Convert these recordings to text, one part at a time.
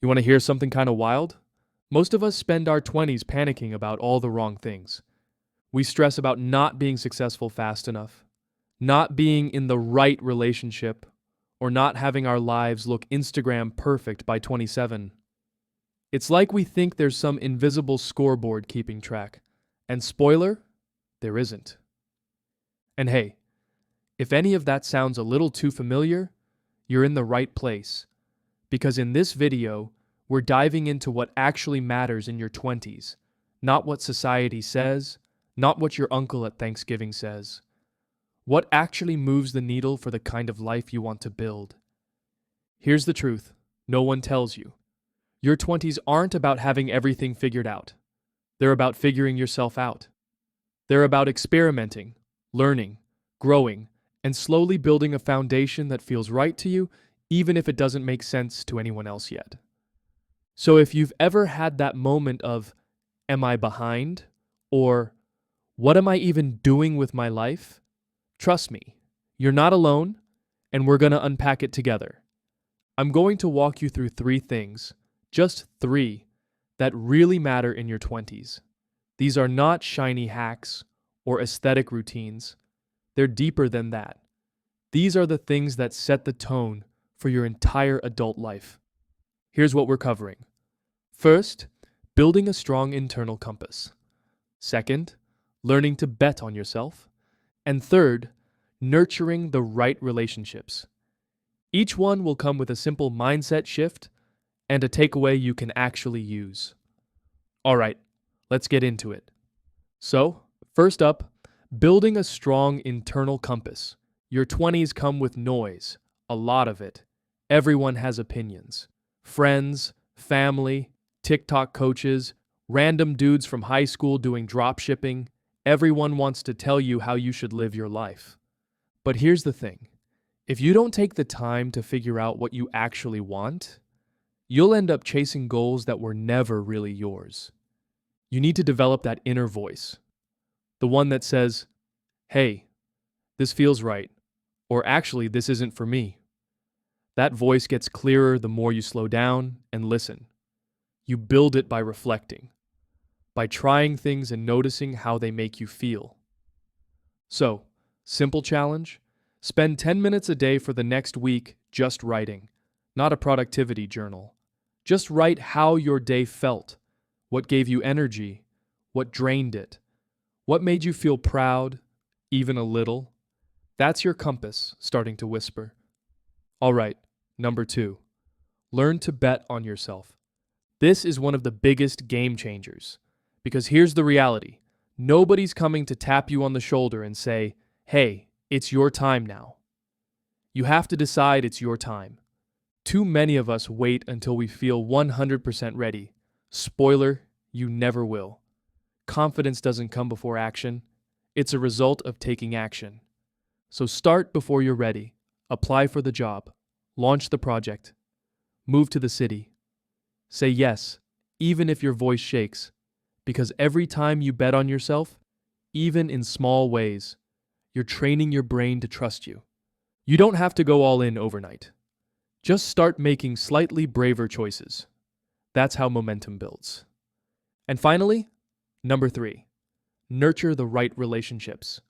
You want to hear something kind of wild? Most of us spend our 20s panicking about all the wrong things. We stress about not being successful fast enough, not being in the right relationship, or not having our lives look Instagram perfect by 27. It's like we think there's some invisible scoreboard keeping track. And spoiler, there isn't. And hey, if any of that sounds a little too familiar, you're in the right place. Because in this video, we're diving into what actually matters in your 20s, not what society says, not what your uncle at Thanksgiving says. What actually moves the needle for the kind of life you want to build. Here's the truth, no one tells you. Your 20s aren't about having everything figured out. They're about figuring yourself out. They're about experimenting, learning, growing, and slowly building a foundation that feels right to you, even if it doesn't make sense to anyone else yet. So if you've ever had that moment of, am I behind? Or, what am I even doing with my life? Trust me, you're not alone, and we're going to unpack it together. I'm going to walk you through 3 things, just 3, that really matter in your 20s. These are not shiny hacks or aesthetic routines. They're deeper than that. These are the things that set the tone for your entire adult life. Here's what we're covering. First, building a strong internal compass. Second, learning to bet on yourself. And third, nurturing the right relationships. Each one will come with a simple mindset shift and a takeaway you can actually use. All right, let's get into it. So, first up, building a strong internal compass. Your 20s come with noise, a lot of it. Everyone has opinions. Friends, family, TikTok coaches, random dudes from high school doing drop shipping. Everyone wants to tell you how you should live your life. But here's the thing. If you don't take the time to figure out what you actually want, you'll end up chasing goals that were never really yours. You need to develop that inner voice. The one that says, hey, this feels right, or actually, this isn't for me. That voice gets clearer the more you slow down and listen. You build it by reflecting, by trying things and noticing how they make you feel. So, simple challenge, spend 10 minutes a day for the next week just writing, not a productivity journal. Just write how your day felt, what gave you energy, what drained it, what made you feel proud, even a little. That's your compass starting to whisper. All right, number 2, learn to bet on yourself. This is one of the biggest game changers, because here's the reality. Nobody's coming to tap you on the shoulder and say, hey, it's your time now. You have to decide it's your time. Too many of us wait until we feel 100% ready. Spoiler, you never will. Confidence doesn't come before action. It's a result of taking action. So start before you're ready. Apply for the job. Launch the project. Move to the city. Say yes, even if your voice shakes. Because every time you bet on yourself, even in small ways, you're training your brain to trust you. You don't have to go all in overnight. Just start making slightly braver choices. That's how momentum builds. And finally, number 3, nurture the right relationships.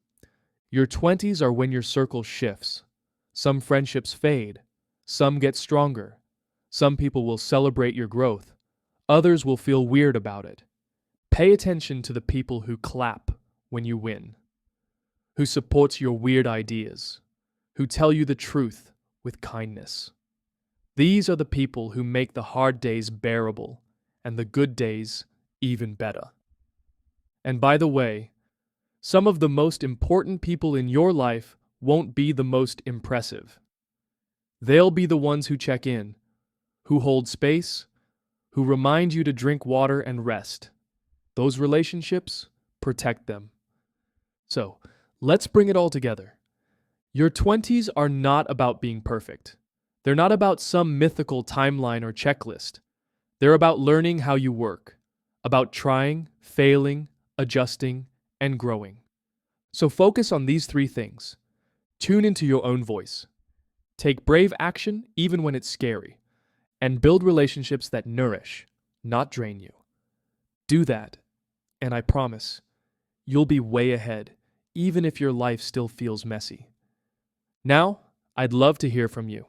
Your 20s are when your circle shifts. Some friendships fade. Some get stronger. Some people will celebrate your growth. Others will feel weird about it. Pay attention to the people who clap when you win, who supports your weird ideas, who tell you the truth with kindness. These are the people who make the hard days bearable and the good days even better. And by the way, some of the most important people in your life won't be the most impressive. They'll be the ones who check in, who hold space, who remind you to drink water and rest. Those relationships, protect them. So, let's bring it all together. Your 20s are not about being perfect. They're not about some mythical timeline or checklist. They're about learning how you work, about trying, failing, adjusting, and growing. So focus on these 3 things. Tune into your own voice. Take brave action even when it's scary. and build relationships that nourish, not drain you. Do that, and I promise, you'll be way ahead, even if your life still feels messy. Now, I'd love to hear from you.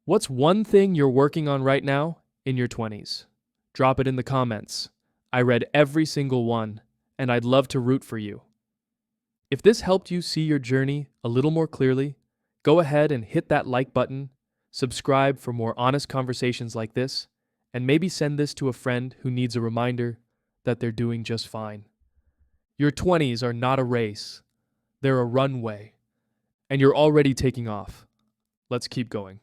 What's one thing you're working on right now in your 20s? Drop it in the comments. I read every single one, and I'd love to root for you. If this helped you see your journey a little more clearly, go ahead and hit that like button, subscribe for more honest conversations like this, and maybe send this to a friend who needs a reminder that they're doing just fine. Your 20s are not a race, they're a runway, and you're already taking off. Let's keep going.